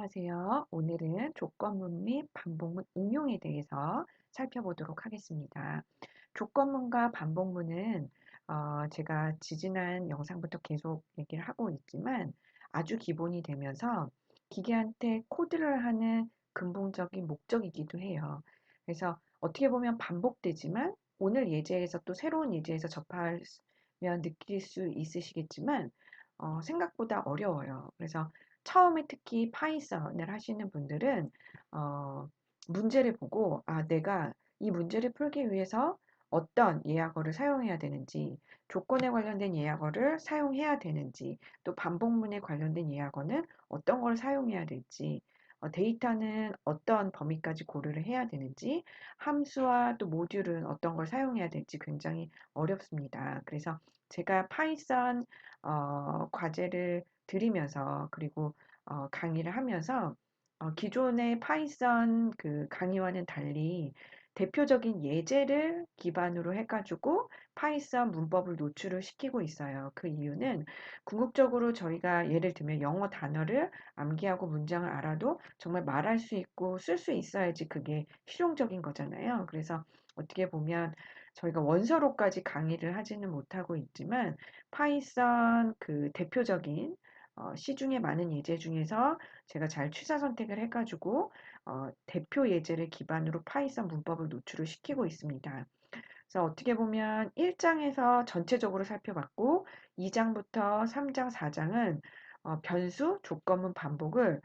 안녕하세요. 오늘은 조건문 및 반복문 응용에 대해서 살펴보도록 하겠습니다. 조건문과 반복문은 제가 지지난 영상부터 계속 얘기를 하고 있지만 아주 기본이 되면서 기계한테 코드를 하는 근본적인 목적이기도 해요. 그래서 어떻게 보면 반복되지만 오늘 예제에서 또 새로운 예제에서 접하면 느낄 수 있으시겠지만 생각보다 어려워요. 그래서 처음에 특히 파이썬을 하시는 분들은 어, 문제를 보고 내가 이 문제를 풀기 위해서 어떤 예약어를 사용해야 되는지, 조건에 관련된 예약어를 사용해야 되는지, 또 반복문에 관련된 예약어는 어떤 걸 사용해야 될지, 데이터는 어떤 범위까지 고려를 해야 되는지, 함수와 또 모듈은 어떤 걸 사용해야 될지 굉장히 어렵습니다. 그래서 제가 파이썬 과제를 드리면서 그리고 강의를 하면서 기존의 파이썬 그 강의와는 달리 대표적인 예제를 기반으로 해가지고 파이썬 문법을 노출을 시키고 있어요. 그 이유는 궁극적으로 저희가 예를 들면 영어 단어를 암기하고 문장을 알아도 정말 말할 수 있고 쓸 수 있어야지 그게 실용적인 거잖아요. 그래서 어떻게 보면 저희가 원서로까지 강의를 하지는 못하고 있지만 파이썬 그 대표적인 시중에 많은 예제 중에서 제가 잘 취사 선택을 해가지고 대표 예제를 기반으로 파이썬 문법을 노출을 시키고 있습니다. 그래서 어떻게 보면 1장에서 전체적으로 살펴봤고 2장부터 3장, 4장은 변수, 조건문 반복을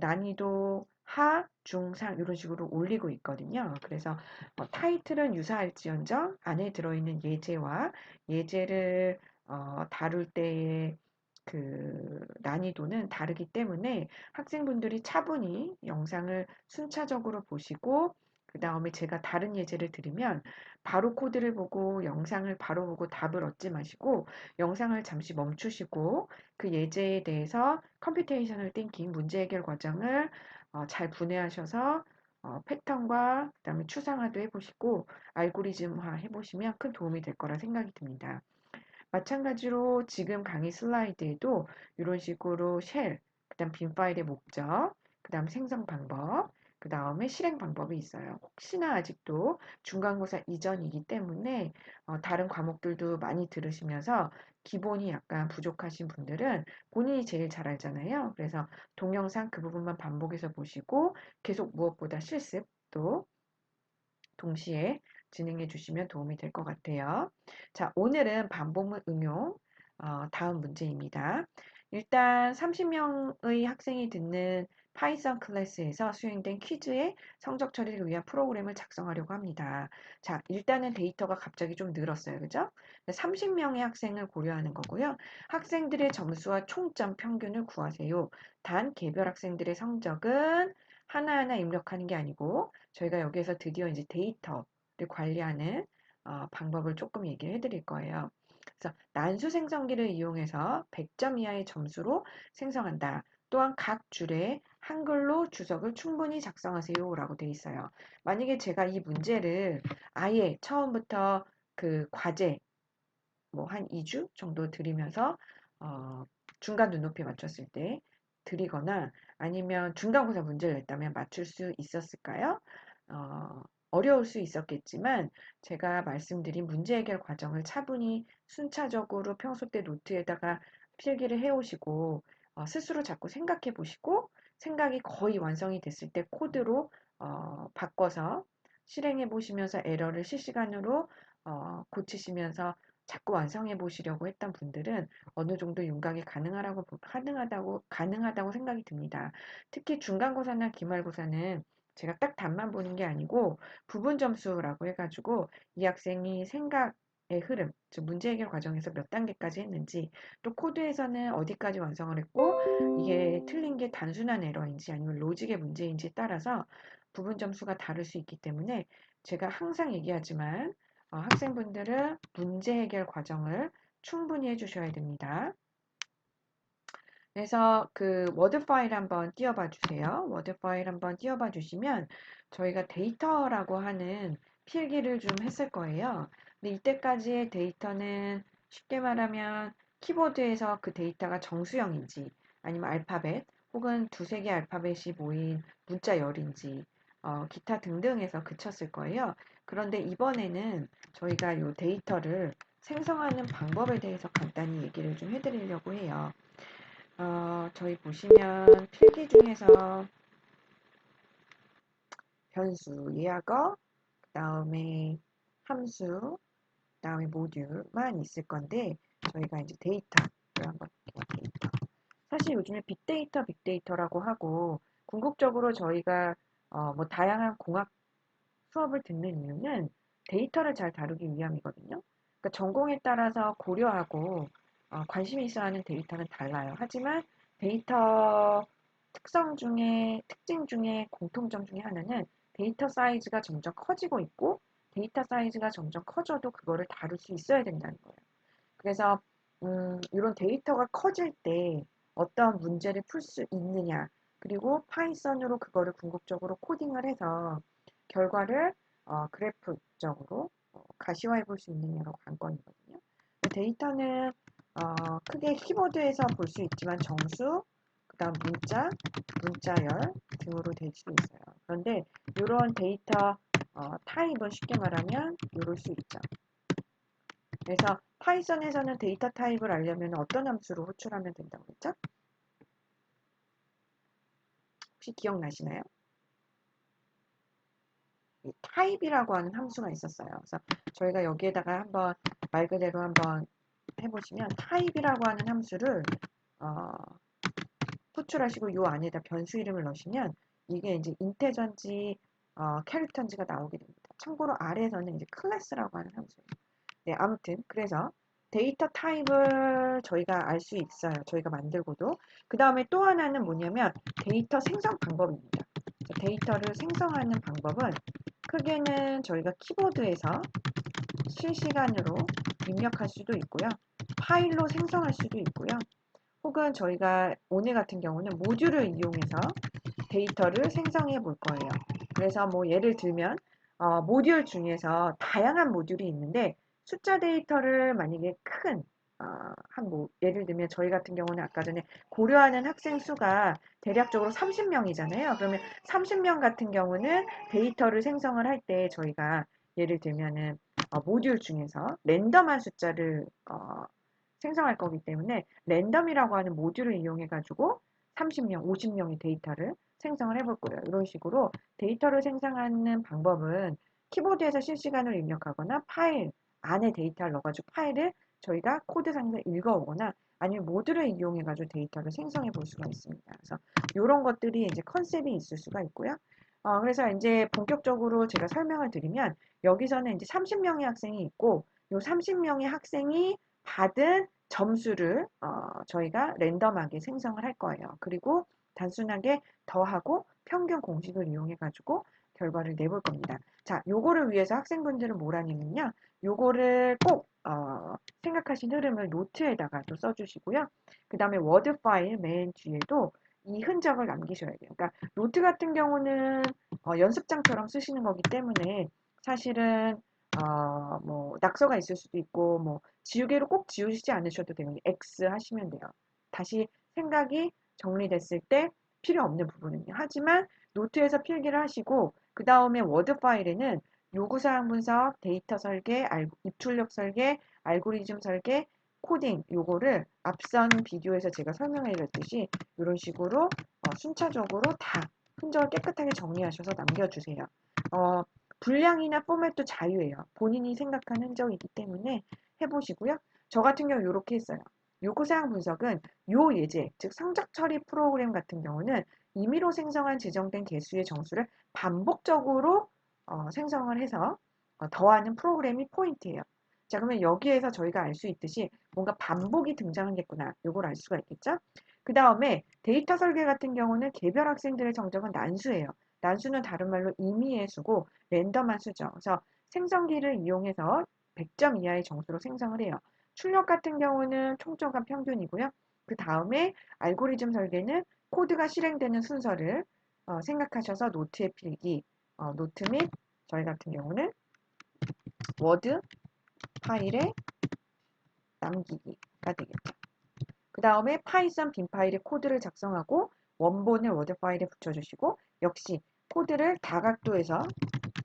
난이도 하, 중, 상 이런 식으로 올리고 있거든요. 그래서 타이틀은 유사할지언정 안에 들어있는 예제와 예제를 다룰 때의 그 난이도는 다르기 때문에 학생분들이 차분히 영상을 순차적으로 보시고 그 다음에 제가 다른 예제를 드리면 바로 코드를 보고 영상을 바로 보고 답을 얻지 마시고 영상을 잠시 멈추시고 그 예제에 대해서 컴퓨테이셔널 띵킹 문제 해결 과정을 잘 분해하셔서 패턴과 그다음에 추상화도 해보시고 알고리즘화 해보시면 큰 도움이 될 거라 생각이 듭니다. 마찬가지로 지금 강의 슬라이드에도 이런 식으로 쉘, 그다음 빈 파일의 목적, 그다음 생성 방법, 그 다음에 실행 방법이 있어요. 혹시나 아직도 중간고사 이전이기 때문에 다른 과목들도 많이 들으시면서 기본이 약간 부족하신 분들은 본인이 제일 잘 알잖아요. 그래서 동영상 그 부분만 반복해서 보시고 계속 무엇보다 실습도 동시에 진행해 주시면 도움이 될 것 같아요. 자, 오늘은 반복문 응용 다음 문제입니다. 일단 30명의 학생이 듣는 파이썬 클래스에서 수행된 퀴즈의 성적 처리를 위한 프로그램을 작성하려고 합니다. 자, 일단은 데이터가 갑자기 좀 늘었어요. 그죠? 30명의 학생을 고려하는 거고요. 학생들의 점수와 총점 평균을 구하세요. 단 개별 학생들의 성적은 하나하나 입력하는 게 아니고 저희가 여기에서 드디어 이제 데이터를 관리하는 방법을 조금 얘기를 해드릴 거예요. 그래서 난수 생성기를 이용해서 100점 이하의 점수로 생성한다. 또한 각 줄에 한글로 주석을 충분히 작성하세요 라고 돼 있어요. 만약에 제가 이 문제를 아예 처음부터 그 과제 뭐 한 2주 정도 드리면서 중간 눈높이 맞췄을 때 드리거나 아니면 중간고사 문제를 냈다면 맞출 수 있었을까요? 어려울 수 있었겠지만 제가 말씀드린 문제 해결 과정을 차분히 순차적으로 평소 때 노트에다가 필기를 해오시고 스스로 자꾸 생각해 보시고 생각이 거의 완성이 됐을 때 코드로 바꿔서 실행해 보시면서 에러를 실시간으로 고치시면서 자꾸 완성해 보시려고 했던 분들은 어느 정도 윤곽이 가능하다고 생각이 듭니다. 특히 중간고사나 기말고사는 제가 딱 답만 보는 게 아니고 부분 점수라고 해가지고 이 학생이 생각의 흐름, 즉 문제 해결 과정에서 몇 단계까지 했는지, 또 코드에서는 어디까지 완성을 했고 이게 틀린 게 단순한 에러인지 아니면 로직의 문제인지에 따라서 부분 점수가 다를 수 있기 때문에 제가 항상 얘기하지만 학생분들은 문제 해결 과정을 충분히 해주셔야 됩니다. 그래서 그 워드 파일 한번 띄워봐 주세요. 워드 파일 한번 띄워봐 주시면 저희가 데이터라고 하는 필기를 좀 했을 거예요. 근데 이때까지의 데이터는 쉽게 말하면 키보드에서 그 데이터가 정수형인지 아니면 알파벳 혹은 두세 개 알파벳이 모인 문자 열인지 기타 등등에서 그쳤을 거예요. 그런데 이번에는 저희가 이 데이터를 생성하는 방법에 대해서 간단히 얘기를 좀 해드리려고 해요. 저희 보시면 필기 중에서 변수, 예약어, 그 다음에 함수, 그 다음에 모듈만 있을 건데 저희가 이제 데이터를 한번 데이터. 사실 요즘에 빅데이터라고 하고 궁극적으로 저희가 뭐 다양한 공학 수업을 듣는 이유는 데이터를 잘 다루기 위함이거든요. 그러니까 전공에 따라서 고려하고 관심이 있어 하는 데이터는 달라요. 하지만 데이터 특징 중에 공통점 중에 하나는 데이터 사이즈가 점점 커지고 있고 데이터 사이즈가 점점 커져도 그거를 다룰 수 있어야 된다는 거예요. 그래서 이런 데이터가 커질 때 어떤 문제를 풀 수 있느냐, 그리고 파이썬으로 그거를 궁극적으로 코딩을 해서 결과를 그래프적으로 가시화해 볼 수 있느냐가 관건이거든요. 데이터는 크게 키보드에서 볼 수 있지만 정수, 그다음 문자, 문자열 등으로 될 수 있어요. 그런데 이런 데이터 타입은 쉽게 말하면 이럴 수 있죠. 그래서 파이썬에서는 데이터 타입을 알려면 어떤 함수로 호출하면 된다고 했죠? 혹시 기억나시나요? 이 타입이라고 하는 함수가 있었어요. 그래서 저희가 여기에다가 한번 말 그대로 한번 해보시면 타입이라고 하는 함수를 어, 호출하시고 이 안에다 변수 이름을 넣으시면 이게 이제 인테저인지 캐릭터인지가 나오게 됩니다. 참고로 아래에서는 이제 클래스라고 하는 함수예요. 네, 아무튼 그래서 데이터 타입을 저희가 알 수 있어요. 저희가 만들고도. 그 다음에 또 하나는 뭐냐면 데이터 생성 방법입니다. 데이터를 생성하는 방법은 크게는 저희가 키보드에서 실시간으로 입력할 수도 있고요. 파일로 생성할 수도 있고요. 혹은 저희가 오늘 같은 경우는 모듈을 이용해서 데이터를 생성해 볼 거예요. 그래서 뭐 예를 들면 모듈 중에서 다양한 모듈이 있는데 숫자 데이터를 만약에 큰 예를 들면 저희 같은 경우는 아까 전에 고려하는 학생 수가 대략적으로 30명이잖아요. 그러면 30명 같은 경우는 데이터를 생성을 할 때 저희가 예를 들면은 모듈 중에서 랜덤한 숫자를 생성할 거기 때문에 랜덤이라고 하는 모듈을 이용해 가지고 30명, 50명의 데이터를 생성을 해볼 거예요. 이런 식으로 데이터를 생성하는 방법은 키보드에서 실시간으로 입력하거나 파일 안에 데이터를 넣어가지고 파일을 저희가 코드상에서 읽어오거나 아니면 모듈을 이용해가지고 데이터를 생성해 볼 수가 있습니다. 그래서 이런 것들이 이제 컨셉이 있을 수가 있고요. 그래서 이제 본격적으로 제가 설명을 드리면 여기서는 이제 30명의 학생이 있고 이 30명의 학생이 받은 점수를 저희가 랜덤하게 생성을 할 거예요. 그리고 단순하게 더하고 평균 공식을 이용해 가지고 결과를 내볼 겁니다. 자, 요거를 위해서 학생분들은 뭘 하냐면요. 요거를 꼭 생각하신 흐름을 노트에다가 또 써주시고요. 그 다음에 워드 파일 맨 뒤에도 이 흔적을 남기셔야 돼요. 그러니까 노트 같은 경우는 연습장처럼 쓰시는 거기 때문에 사실은 뭐 낙서가 있을 수도 있고 뭐 지우개로 꼭 지우시지 않으셔도 돼요. X 하시면 돼요. 다시 생각이 정리됐을 때 필요 없는 부분은요. 하지만 노트에서 필기를 하시고 그 다음에 워드 파일에는 요구사항 분석, 데이터 설계, 입출력 설계, 알고리즘 설계, 코딩 요거를 앞선 비디오에서 제가 설명해 드렸듯이 이런 식으로 순차적으로 다 흔적을 깨끗하게 정리하셔서 남겨주세요. 분량이나 포맷도 자유예요. 본인이 생각한 흔적이기 때문에 해보시고요. 저 같은 경우 이렇게 했어요. 요구사항 분석은 요 예제, 즉 성적 처리 프로그램 같은 경우는 임의로 생성한 지정된 개수의 정수를 반복적으로 생성을 해서 더하는 프로그램이 포인트예요. 자, 그러면 여기에서 저희가 알 수 있듯이 뭔가 반복이 등장하겠구나. 요걸 알 수가 있겠죠? 그 다음에 데이터 설계 같은 경우는 개별 학생들의 성적은 난수예요. 난수는 다른 말로 임의의 수고 랜덤한 수죠. 그래서 생성기를 이용해서 100점 이하의 정수로 생성을 해요. 출력 같은 경우는 총점과 평균이고요. 그 다음에 알고리즘 설계는 코드가 실행되는 순서를 생각하셔서 노트에 필기, 노트 및 저희 같은 경우는 워드 파일에 남기기가 되겠죠. 그 다음에 파이썬 빈 파일에 코드를 작성하고 원본을 워드 파일에 붙여주시고 역시 코드를 다각도에서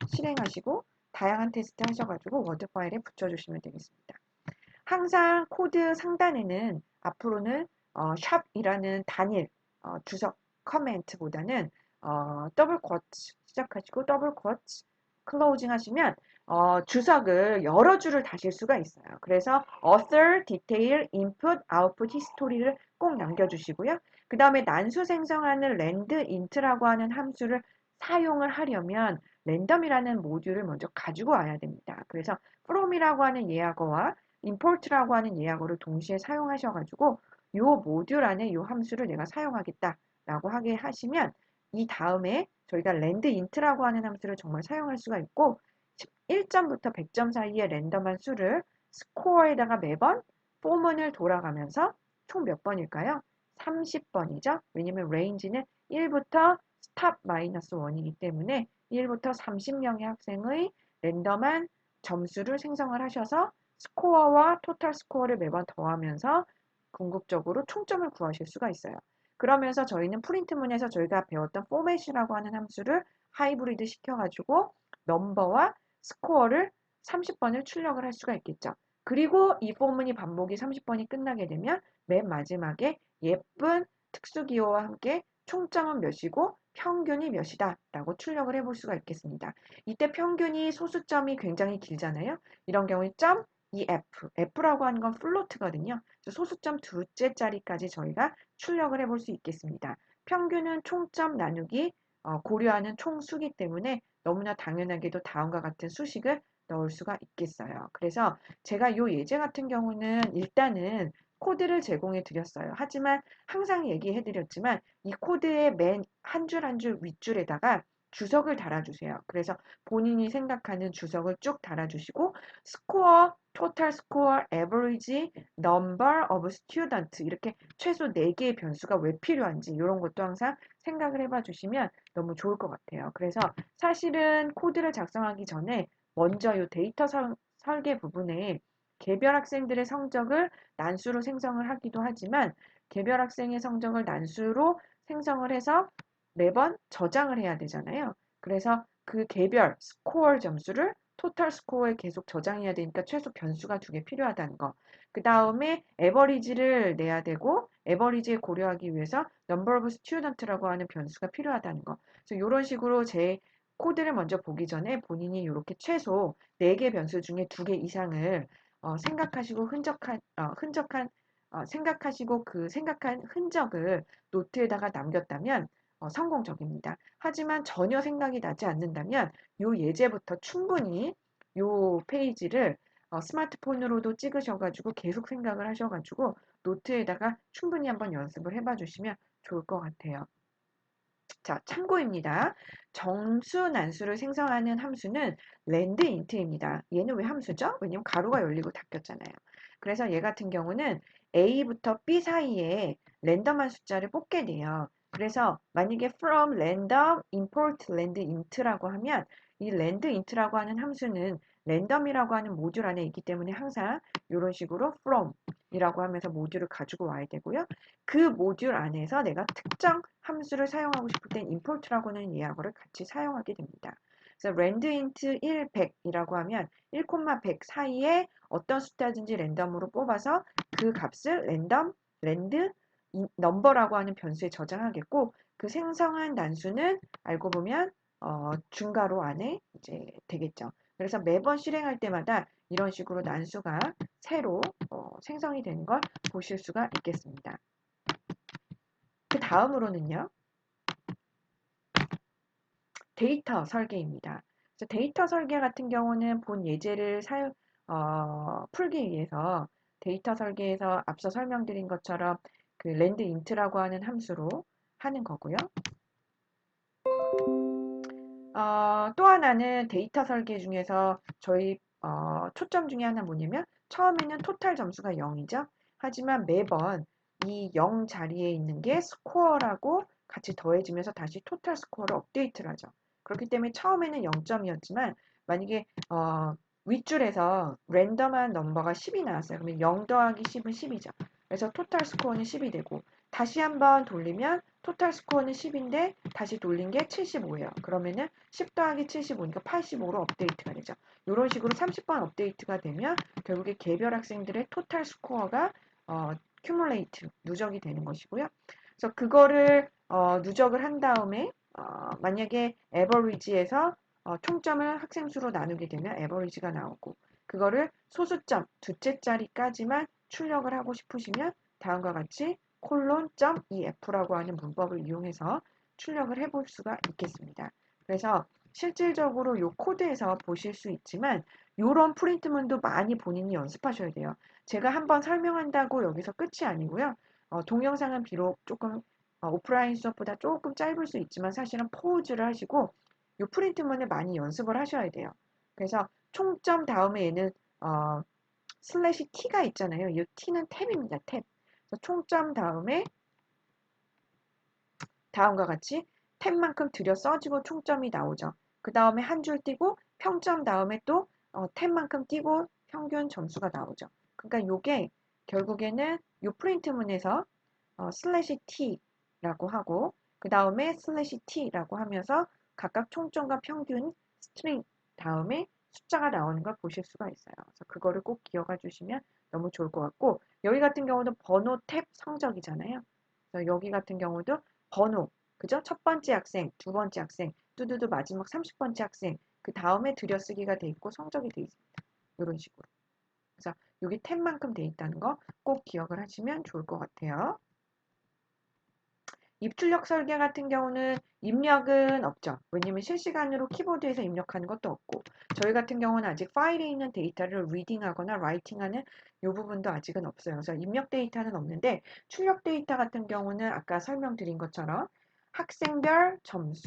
실행하시고 다양한 테스트 하셔가지고 워드 파일에 붙여주시면 되겠습니다. 항상 코드 상단에는 앞으로는 샵이라는 단일 주석 커멘트보다는 더블 쿼트 시작하시고 더블 쿼트 클로징 하시면 주석을 여러 줄을 다실 수가 있어요. 그래서 author, detail, input, output, history를 꼭 남겨주시고요. 그 다음에 난수 생성하는 landint라고 하는 함수를 사용을 하려면 랜덤이라는 모듈을 먼저 가지고 와야 됩니다. 그래서 from이라고 하는 예약어와 import라고 하는 예약어를 동시에 사용하셔가지고 이 모듈 안에 이 함수를 내가 사용하겠다라고 하게 하시면 이 다음에 저희가 landint라고 하는 함수를 정말 사용할 수가 있고 1점부터 100점 사이의 랜덤한 수를 스코어에다가 매번 포문을 돌아가면서 총 몇 번일까요? 30번이죠. 왜냐면 range는 1부터 스탑 마이너스 1이기 때문에 1부터 30명의 학생의 랜덤한 점수를 생성을 하셔서 스코어와 토탈 스코어를 매번 더하면서 궁극적으로 총점을 구하실 수가 있어요. 그러면서 저희는 프린트문에서 저희가 배웠던 포맷이라고 하는 함수를 하이브리드 시켜가지고 넘버와 스코어를 30번을 출력을 할 수가 있겠죠. 그리고 이 포문이 반복이 30번이 끝나게 되면 맨 마지막에 예쁜 특수기호와 함께 총점은 몇이고 평균이 몇이다 라고 출력을 해볼 수가 있겠습니다. 이때 평균이 소수점이 굉장히 길잖아요. 이런 경우에 점 EF, F라고 하는 건 플로트거든요. 소수점 두째 자리까지 저희가 출력을 해볼 수 있겠습니다. 평균은 총점 나누기 고려하는 총수기 때문에 너무나 당연하게도 다음과 같은 수식을 넣을 수가 있겠어요. 그래서 제가 이 예제 같은 경우는 일단은 코드를 제공해 드렸어요. 하지만 항상 얘기해 드렸지만 이 코드의 맨 한 줄 한 줄 윗줄에다가 주석을 달아주세요. 그래서 본인이 생각하는 주석을 쭉 달아주시고 스코어, 토탈 스코어, 에버리지, number of student 이렇게 최소 4개의 변수가 왜 필요한지 이런 것도 항상 생각을 해봐 주시면 너무 좋을 것 같아요. 그래서 사실은 코드를 작성하기 전에 먼저 이 데이터 설계 부분에 개별 학생들의 성적을 난수로 생성을 하기도 하지만 개별 학생의 성적을 난수로 생성을 해서 매번 저장을 해야 되잖아요. 그래서 그 개별 스코어 점수를 토탈 스코어에 계속 저장해야 되니까 최소 변수가 2개 필요하다는 거. 그 다음에 에버리지를 내야 되고 에버리지에 고려하기 위해서 number of student라고 하는 변수가 필요하다는 거. 그래서 이런 식으로 제 코드를 먼저 보기 전에 본인이 이렇게 최소 4개 변수 중에 2개 이상을 생각하시고 생각하시고 그 생각한 흔적을 노트에다가 남겼다면 성공적입니다. 하지만 전혀 생각이 나지 않는다면 요 예제부터 충분히 요 페이지를 스마트폰으로도 찍으셔가지고 계속 생각을 하셔가지고 노트에다가 충분히 한번 연습을 해봐 주시면 좋을 것 같아요. 자, 참고입니다. 정수 난수를 생성하는 함수는 landint입니다. 얘는 왜 함수죠? 왜냐면 가로가 열리고 닫혔잖아요. 그래서 얘 같은 경우는 A부터 B 사이에 랜덤한 숫자를 뽑게 돼요. 그래서 만약에 from random import landint라고 하면 이 landint라고 하는 함수는 랜덤이라고 하는 모듈 안에 있기 때문에 항상 이런 식으로 from 이라고 하면서 모듈을 가지고 와야 되고요. 그 모듈 안에서 내가 특정 함수를 사용하고 싶을 땐 import라고 하는 예약어를 같이 사용하게 됩니다. 그래서 randint 1, 100이라고 하면 1, 100 사이에 어떤 숫자든지 랜덤으로 뽑아서 그 값을 rand number라고 하는 변수에 저장하겠고 그 생성한 난수는 알고 보면 중괄호 안에 이제 되겠죠. 그래서 매번 실행할 때마다 이런 식으로 난수가 새로 생성이 되는 걸 보실 수가 있겠습니다. 그 다음으로는요. 데이터 설계입니다. 그래서 데이터 설계 같은 경우는 본 예제를 풀기 위해서 데이터 설계에서 앞서 설명드린 것처럼 그 landint라고 하는 함수로 하는 거고요. 또 하나는 데이터 설계 중에서 저희 초점 중에 하나 뭐냐면 처음에는 토탈 점수가 0이죠. 하지만 매번 이 0 자리에 있는 게 스코어라고 같이 더해지면서 다시 토탈 스코어를 업데이트를 하죠. 그렇기 때문에 처음에는 0점이었지만 만약에 윗줄에서 랜덤한 넘버가 10이 나왔어요. 그러면 0 더하기 10은 10이죠. 그래서 토탈 스코어는 10이 되고 다시 한번 돌리면 토탈 스코어는 10인데 다시 돌린 게 75예요. 그러면은 10 더하기 75니까 85로 업데이트가 되죠. 이런 식으로 30번 업데이트가 되면 결국에 개별 학생들의 토탈 스코어가 큐뮬레이트, 누적이 되는 것이고요. 그래서 그거를 누적을 한 다음에 만약에 에버리지에서 총점을 학생 수로 나누게 되면 에버리지가 나오고 그거를 소수점 두째 자리까지만 출력을 하고 싶으시면 다음과 같이 콜론 점 EF라고 하는 문법을 이용해서 출력을 해볼 수가 있겠습니다. 그래서 실질적으로 이 코드에서 보실 수 있지만 이런 프린트문도 많이 본인이 연습하셔야 돼요. 제가 한번 설명한다고 여기서 끝이 아니고요. 동영상은 비록 조금 오프라인 수업보다 조금 짧을 수 있지만 사실은 포즈를 하시고 이 프린트문을 많이 연습을 하셔야 돼요. 그래서 총점 다음에 얘는 슬래시 t가 있잖아요. 이 t는 탭입니다. 탭. 그래서 총점 다음에 다음과 같이 탭만큼 들여 써지고 총점이 나오죠. 그 다음에 한 줄 띄고 평점 다음에 또 탭만큼 띄고 평균 점수가 나오죠. 그러니까 요게 결국에는 요 프린트문에서 슬래시 t라고 하고 그 다음에 슬래시 t라고 하면서 각각 총점과 평균 스트링 다음에 숫자가 나오는 걸 보실 수가 있어요. 그래서 그거를 꼭 기억해 주시면 너무 좋을 것 같고 여기 같은 경우도 번호 탭 성적이잖아요. 그래서 여기 같은 경우도 번호, 그죠? 첫 번째 학생, 두 번째 학생, 뚜두두 마지막 30번째 학생 그 다음에 들여쓰기가 돼 있고 성적이 돼 있습니다. 이런 식으로. 그래서 여기 탭만큼 돼 있다는 거 꼭 기억을 하시면 좋을 것 같아요. 입출력 설계 같은 경우는 입력은 없죠. 왜냐면 실시간으로 키보드에서 입력하는 것도 없고 저희 같은 경우는 아직 파일에 있는 데이터를 리딩하거나 라이팅하는 이 부분도 아직은 없어요. 그래서 입력 데이터는 없는데 출력 데이터 같은 경우는 아까 설명드린 것처럼 학생별 점수,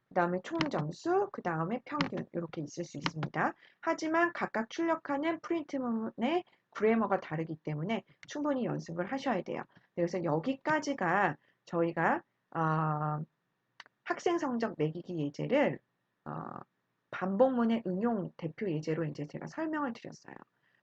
그 다음에 총점수, 그 다음에 평균 이렇게 있을 수 있습니다. 하지만 각각 출력하는 프린트문의 그래머가 다르기 때문에 충분히 연습을 하셔야 돼요. 그래서 여기까지가 저희가 학생 성적 매기기 예제를 어, 반복문의 응용 대표 예제로 이제 제가 설명을 드렸어요.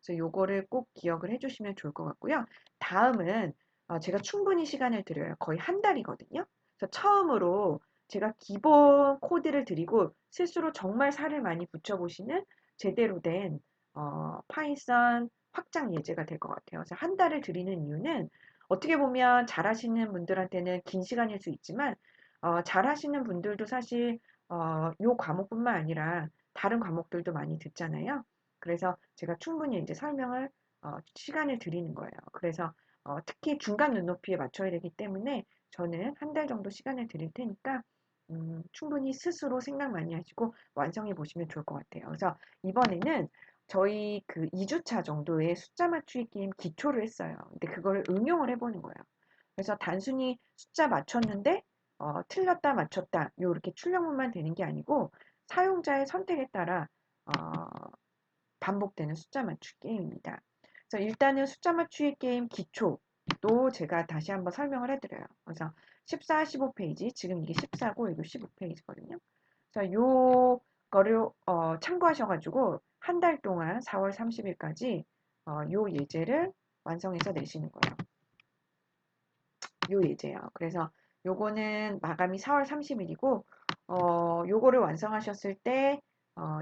그래서 요거를 꼭 기억을 해주시면 좋을 것 같고요. 다음은 제가 충분히 시간을 드려요. 거의 한 달이거든요. 그래서 처음으로 제가 기본 코드를 드리고 스스로 정말 살을 많이 붙여보시는 제대로 된 파이썬 확장 예제가 될 것 같아요. 그래서 한 달을 드리는 이유는 어떻게 보면 잘하시는 분들한테는 긴 시간일 수 있지만 잘하시는 분들도 사실 요 과목뿐만 아니라 다른 과목들도 많이 듣잖아요. 그래서 제가 충분히 이제 설명을 시간을 드리는 거예요. 그래서 특히 중간 눈높이에 맞춰야 되기 때문에 저는 한 달 정도 시간을 드릴 테니까 충분히 스스로 생각 많이 하시고 완성해 보시면 좋을 것 같아요. 그래서 이번에는 저희 그 2주차 정도의 숫자 맞추기 게임 기초를 했어요. 근데 그거를 응용을 해보는 거예요. 그래서 단순히 숫자 맞췄는데 틀렸다 맞췄다 요렇게 출력문만 되는 게 아니고 사용자의 선택에 따라 반복되는 숫자 맞추기 게임입니다. 그래서 일단은 숫자 맞추기 게임 기초도 제가 다시 한번 설명을 해드려요. 그래서 14, 15페이지 지금 이게 14고 이거 15페이지거든요. 그래서 요거를 참고하셔가지고 한 달 동안 4월 30일까지 요 예제를 완성해서 내시는 거예요. 요 예제요. 그래서 요거는 마감이 4월 30일이고 요거를 완성하셨을 때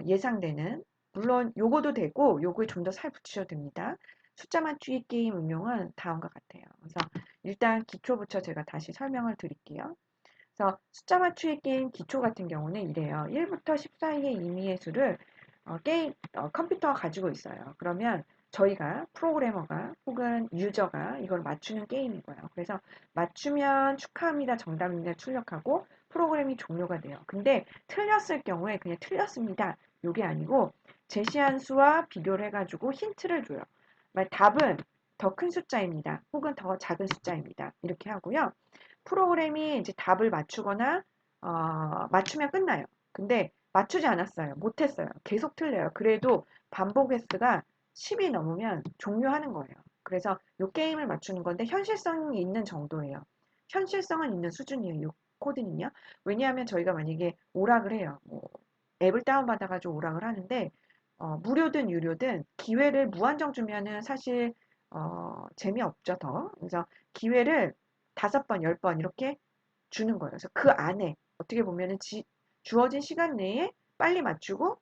예상되는 물론 요거도 되고 요거에 좀 더 살 붙이셔도 됩니다. 숫자 맞추기 게임 응용은 다음과 같아요. 그래서 일단 기초부터 제가 다시 설명을 드릴게요. 그래서 숫자 맞추기 게임 기초 같은 경우는 이래요. 1부터 10 사이의 임의의 수를 컴퓨터가 가지고 있어요. 그러면 저희가 프로그래머가 혹은 유저가 이걸 맞추는 게임인 거예요. 그래서 맞추면 축하합니다, 정답입니다 출력하고 프로그램이 종료가 돼요. 근데 틀렸을 경우에 그냥 틀렸습니다. 이게 아니고 제시한 수와 비교를 해가지고 힌트를 줘요. 답은 더 큰 숫자입니다. 혹은 더 작은 숫자입니다. 이렇게 하고요. 프로그램이 이제 답을 맞추거나 맞추면 끝나요. 근데 맞추지 않았어요. 못했어요. 계속 틀려요. 그래도 반복 횟수가 10이 넘으면 종료하는 거예요. 그래서 이 게임을 맞추는 건데 현실성이 있는 정도예요. 현실성은 있는 수준이에요. 이 코드는요. 왜냐하면 저희가 만약에 오락을 해요. 뭐 앱을 다운받아가지고 오락을 하는데 무료든 유료든 기회를 무한정 주면은 사실 재미없죠 더. 그래서 기회를 5번, 10번 이렇게 주는 거예요. 그래서 그 안에 어떻게 보면은 주어진 시간 내에 빨리 맞추고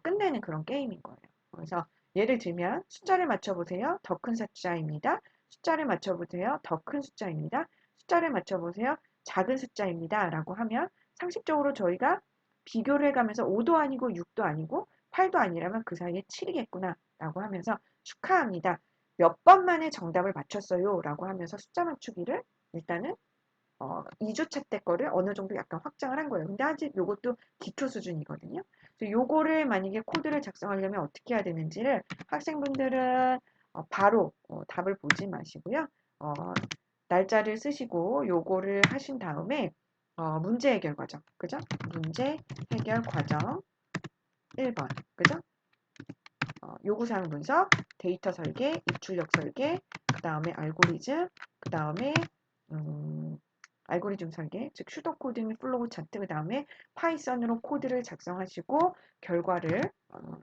끝내는 그런 게임인 거예요. 그래서 예를 들면 숫자를 맞춰보세요. 더 큰 숫자입니다. 숫자를 맞춰보세요. 더 큰 숫자입니다. 숫자를 맞춰보세요. 작은 숫자입니다. 라고 하면 상식적으로 저희가 비교를 해가면서 5도 아니고 6도 아니고 8도 아니라면 그 사이에 7이겠구나 라고 하면서 축하합니다. 몇 번 만에 정답을 맞췄어요 라고 하면서 숫자 맞추기를 일단은 2주차 때 거를 어느 정도 약간 확장을 한 거예요. 근데 아직 요것도 기초 수준이거든요. 그래서 요거를 만약에 코드를 작성하려면 어떻게 해야 되는지를 학생분들은 바로 답을 보지 마시고요. 어, 날짜를 쓰시고 요거를 하신 다음에 문제 해결 과정, 그죠? 문제 해결 과정 1번, 그죠? 요구사항 분석, 데이터 설계, 입출력 설계, 그 다음에 알고리즘, 그 다음에 알고리즘 설계, 즉 슈도 코드 및 플로우 차트, 그 다음에 파이썬으로 코드를 작성하시고 결과를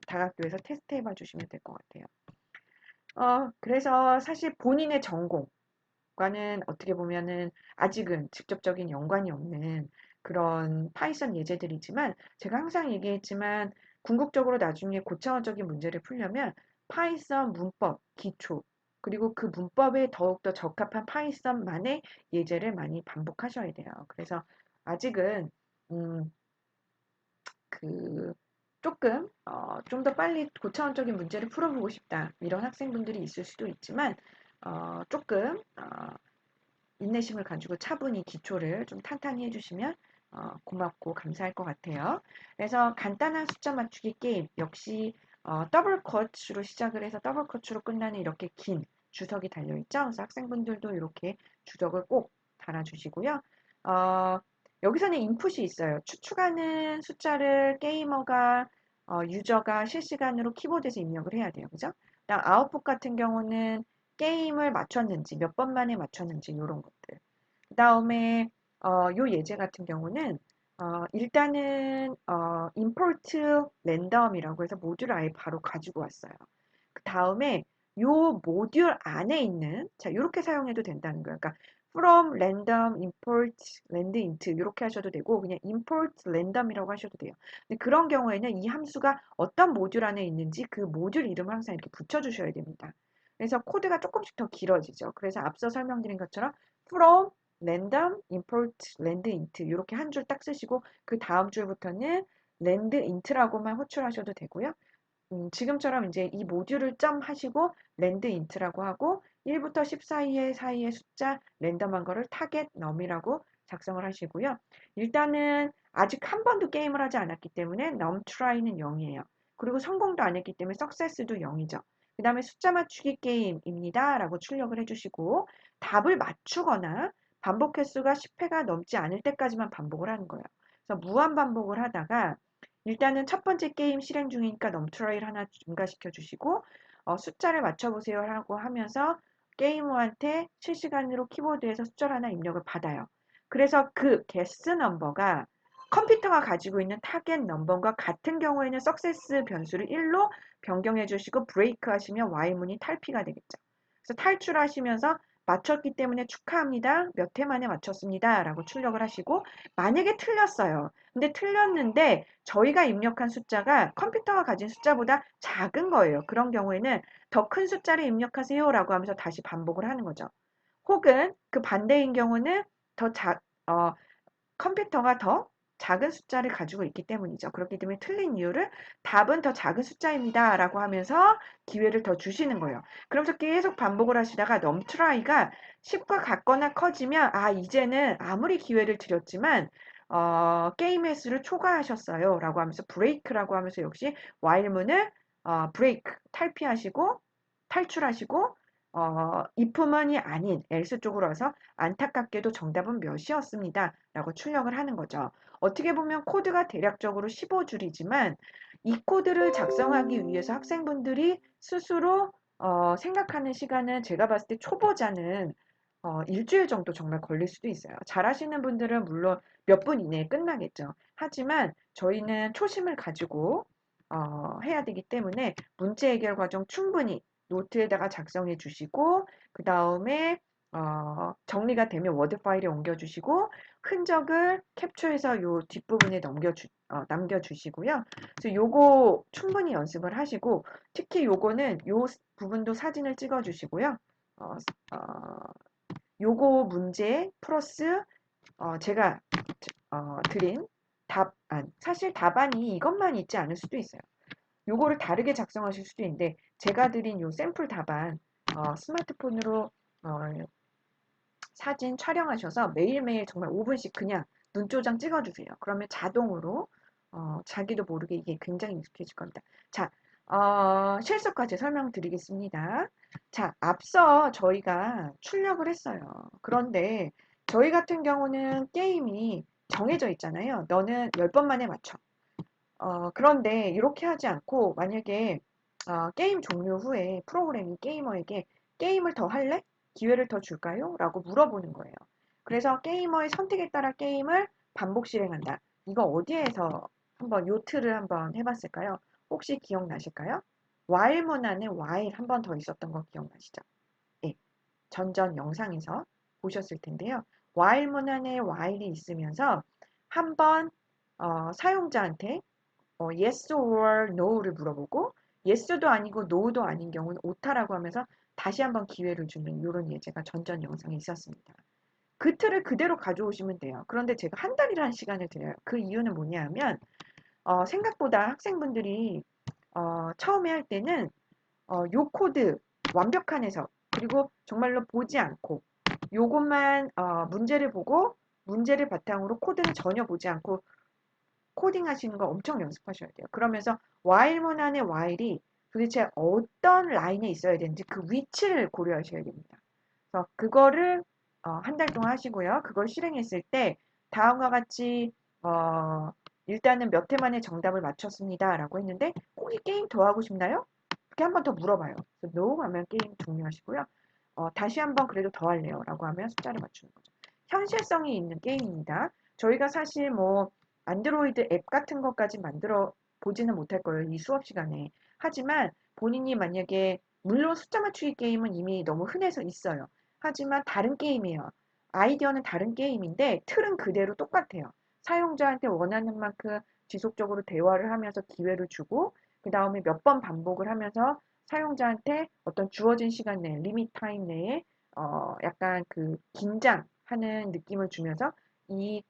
다각도에서 테스트 해봐 주시면 될 것 같아요. 그래서 사실 본인의 전공과는 어떻게 보면은 아직은 직접적인 연관이 없는 그런 파이썬 예제들이지만 제가 항상 얘기했지만 궁극적으로 나중에 고차원적인 문제를 풀려면 파이썬 문법, 기초, 그리고 그 문법에 더욱더 적합한 파이썬만의 예제를 많이 반복하셔야 돼요. 그래서 아직은 음, 그 조금 좀 더 빨리 고차원적인 문제를 풀어보고 싶다 이런 학생분들이 있을 수도 있지만 조금 인내심을 가지고 차분히 기초를 좀 탄탄히 해주시면 고맙고 감사할 것 같아요. 그래서 간단한 숫자 맞추기 게임 역시 더블 컷으로 시작을 해서 더블 컷으로 끝나는 이렇게 긴 주석이 달려있죠. 그래서 학생분들도 이렇게 주석을 꼭 달아주시고요. 어, 여기서는 인풋이 있어요. 추측하는 숫자를 게이머가 유저가 실시간으로 키보드에서 입력을 해야 돼요. 그죠? 그다음 아웃풋 같은 경우는 게임을 맞췄는지 몇 번 만에 맞췄는지 이런 것들. 그 다음에 요 예제 같은 경우는 일단은 import random이라고 해서 모듈을 아예 바로 가지고 왔어요. 그 다음에 요 모듈 안에 있는 자 이렇게 사용해도 된다는 거예요. 그러니까 from random import rand int 이렇게 하셔도 되고 그냥 import random이라고 하셔도 돼요. 근데 그런 경우에는 이 함수가 어떤 모듈 안에 있는지 그 모듈 이름을 항상 이렇게 붙여주셔야 됩니다. 그래서 코드가 조금씩 더 길어지죠. 그래서 앞서 설명드린 것처럼 from random import rand int 이렇게 한 줄 딱 쓰시고 그 다음 줄부터는 rand int라고만 호출하셔도 되고요. 지금처럼 이제 이 모듈을 점 하시고 랜드 인트라고 하고 1부터 10 사이의 숫자 랜덤한 거를 타겟 num이라고 작성을 하시고요. 일단은 아직 한 번도 게임을 하지 않았기 때문에 num try는 0이에요. 그리고 성공도 안 했기 때문에 success도 0이죠. 그 다음에 숫자 맞추기 게임입니다. 라고 출력을 해주시고 답을 맞추거나 반복 횟수가 10회가 넘지 않을 때까지만 반복을 하는 거예요. 그래서 무한 반복을 하다가 일단은 첫 번째 게임 실행 중이니까 넘트라이를 하나 증가시켜 주시고 숫자를 맞춰보세요 라고 하면서 게이머한테 실시간으로 키보드에서 숫자를 하나 입력을 받아요. 그래서 그 게스 넘버가 컴퓨터가 가지고 있는 타겟 넘버과 같은 경우에는 석세스 변수를 1로 변경해 주시고 브레이크 하시면 Y문이 탈피가 되겠죠. 그래서 탈출하시면서 맞췄기 때문에 축하합니다. 몇 회 만에 맞췄습니다. 라고 출력을 하시고 만약에 틀렸어요. 근데 틀렸는데 저희가 입력한 숫자가 컴퓨터가 가진 숫자보다 작은 거예요. 그런 경우에는 더 큰 숫자를 입력하세요 라고 하면서 다시 반복을 하는 거죠. 혹은 그 반대인 경우는 더 컴퓨터가 더 작은 숫자를 가지고 있기 때문이죠. 그렇기 때문에 틀린 이유를 답은 더 작은 숫자입니다. 라고 하면서 기회를 더 주시는 거예요. 그러면서 계속 반복을 하시다가 넘트라이가 10과 같거나 커지면 이제는 아무리 기회를 드렸지만 게임 횟수를 초과하셨어요. 라고 하면서 브레이크라고 하면서 역시 while문을 브레이크 탈피하시고 탈출하시고 if만이 아닌 else 쪽으로 와서 안타깝게도 정답은 몇이었습니다. 라고 출력을 하는 거죠. 어떻게 보면 코드가 대략적으로 15줄이지만 이 코드를 작성하기 위해서 학생분들이 스스로 생각하는 시간은 제가 봤을 때 초보자는 일주일 정도 정말 걸릴 수도 있어요. 잘하시는 분들은 물론 몇 분 이내에 끝나겠죠. 하지만 저희는 초심을 가지고 해야 되기 때문에 문제 해결 과정 충분히 노트에다가 작성해 주시고 그 다음에 정리가 되면 워드 파일에 옮겨주시고 흔적을 캡처해서 요 뒷부분에 남겨주시고요. 그래서 요거 충분히 연습을 하시고 특히 요거는 요 부분도 사진을 찍어주시고요. 어, 어, 요거 문제 플러스 제가 드린 답안, 사실 답안이 이것만 있지 않을 수도 있어요. 요거를 다르게 작성하실 수도 있는데 제가 드린 요 샘플 답안 스마트폰으로 어, 사진 촬영하셔서 매일매일 정말 5분씩 그냥 눈조장 찍어주세요. 그러면 자동으로 자기도 모르게 이게 굉장히 익숙해질 겁니다. 자, 실습 과제 설명드리겠습니다. 자, 앞서 저희가 출력을 했어요. 그런데 저희 같은 경우는 게임이 정해져 있잖아요. 너는 10번 만에 맞춰. 그런데 이렇게 하지 않고 만약에 게임 종료 후에 프로그램이 게이머에게 게임을 더 할래? 기회를 더 줄까요? 라고 물어보는 거예요. 그래서 게이머의 선택에 따라 게임을 반복 실행한다. 이거 어디에서 한번 요 틀을 한번 해봤을까요? 혹시 기억나실까요? while 문안에 while 한 번 더 있었던 거 기억나시죠? 예, 전전 영상에서 보셨을 텐데요. while 문안에 while이 있으면서 한번 사용자한테 yes or no를 물어보고 yes도 아니고 no도 아닌 경우는 오타라고 하면서 다시 한번 기회를 주는 이런 예제가 전전 영상에 있었습니다. 그 틀을 그대로 가져오시면 돼요. 그런데 제가 한 달이라는 시간을 드려요. 그 이유는 뭐냐 하면 생각보다 학생분들이 처음에 할 때는 요 코드 완벽한 해석 그리고 정말로 보지 않고 요것만 문제를 보고 문제를 바탕으로 코드는 전혀 보지 않고 코딩 하시는 거 엄청 연습하셔야 돼요. 그러면서 while 문안의 while이 도대체 어떤 라인에 있어야 되는지 그 위치를 고려하셔야 됩니다. 그래서 그거를 한 달 동안 하시고요. 그걸 실행했을 때 다음과 같이 일단은 몇 회 만에 정답을 맞췄습니다. 라고 했는데 혹시 게임 더 하고 싶나요? 그렇게 한 번 더 물어봐요. 그래서 no 하면 게임 종료하시고요. 다시 한 번 그래도 더 할래요. 라고 하면 숫자를 맞추는 거죠. 현실성이 있는 게임입니다. 저희가 사실 뭐 안드로이드 앱 같은 것까지 만들어 보지는 못할 거예요. 이 수업 시간에. 하지만 본인이 만약에 물론 숫자 맞추기 게임은 이미 너무 흔해서 있어요. 하지만 다른 게임이에요. 아이디어는 다른 게임인데 틀은 그대로 똑같아요. 사용자한테 원하는 만큼 지속적으로 대화를 하면서 기회를 주고 그 다음에 몇 번 반복을 하면서 사용자한테 어떤 주어진 시간 내에 리밋 타임 내에 약간 그 긴장하는 느낌을 주면서 이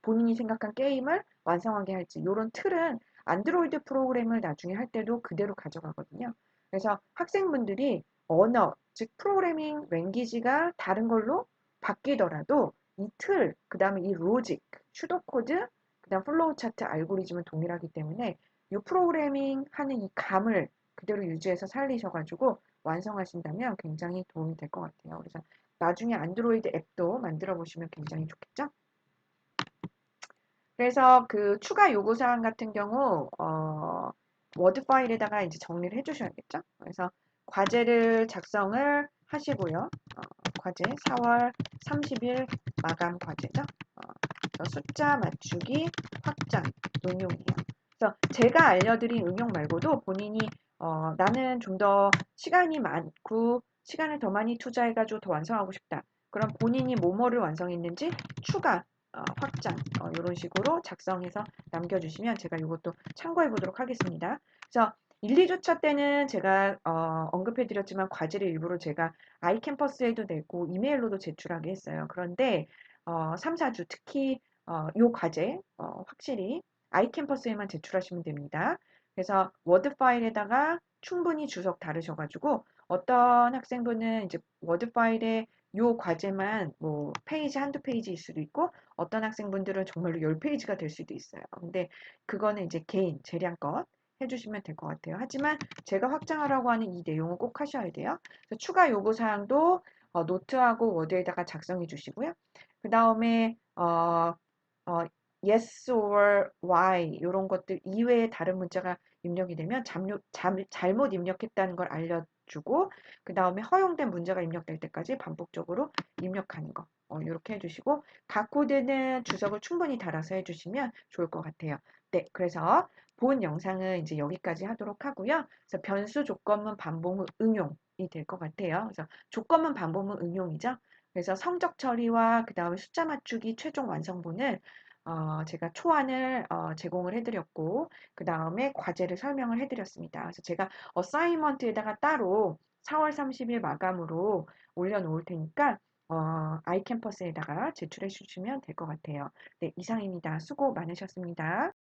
본인이 생각한 게임을 완성하게 할지 이런 틀은 안드로이드 프로그램을 나중에 할 때도 그대로 가져가거든요. 그래서 학생분들이 언어, 즉 프로그래밍 랭귀지가 다른 걸로 바뀌더라도 이 틀, 그 다음에 이 로직, 슈도코드, 그 다음 플로우 차트 알고리즘은 동일하기 때문에 이 프로그래밍 하는 이 감을 그대로 유지해서 살리셔가지고 완성하신다면 굉장히 도움이 될 것 같아요. 그래서 나중에 안드로이드 앱도 만들어 보시면 굉장히 좋겠죠? 그래서 그 추가 요구사항 같은 경우, 워드 파일에다가 이제 정리를 해주셔야겠죠? 그래서 과제를 작성을 하시고요. 과제 4월 30일 마감 과제죠. 숫자 맞추기 확장 응용이에요. 그래서 제가 알려드린 응용 말고도 본인이 나는 좀 더 시간이 많고 시간을 더 많이 투자해가지고 더 완성하고 싶다. 그럼 본인이 뭐뭐를 완성했는지 추가 확장 이런 식으로 작성해서 남겨주시면 제가 이것도 참고해 보도록 하겠습니다. 그래서 1, 2주차 때는 제가 언급해드렸지만 과제를 일부러 제가 아이캠퍼스에도 내고 이메일로도 제출하게 했어요. 그런데 3, 4주 특히 요 과제 확실히 아이캠퍼스에만 제출하시면 됩니다. 그래서 워드 파일에다가 충분히 주석 다르셔가지고 어떤 학생분은 이제 워드 파일에 요 과제만 뭐 페이지 한두 페이지일 수도 있고 어떤 학생분들은 정말로 10페이지가 될 수도 있어요. 근데 그거는 이제 개인 재량껏 해주시면 될 것 같아요. 하지만 제가 확장하라고 하는 이 내용은 꼭 하셔야 돼요. 그래서 추가 요구사항도 노트하고 워드에다가 작성해 주시고요. 그 다음에 어, yes or why 이런 것들 이외에 다른 문자가 입력이 되면 잘못 입력했다는 걸 주고 그 다음에 허용된 문제가 입력될 때까지 반복적으로 입력하는 거. 이렇게 해주시고 각 코드는 주석을 충분히 달아서 해주시면 좋을 것 같아요. 네, 그래서 본 영상은 이제 여기까지 하도록 하고요. 그래서 변수 조건문 반복문 응용이 될 것 같아요. 그래서 조건문 반복문 응용이죠. 그래서 성적 처리와 그 다음에 숫자 맞추기 최종 완성본을 제가 초안을 제공을 해드렸고 그 다음에 과제를 설명을 해드렸습니다. 그래서 제가 어사이먼트에다가 따로 4월 30일 마감으로 올려놓을 테니까 아이캠퍼스에다가 제출해 주시면 될 것 같아요. 네, 이상입니다. 수고 많으셨습니다.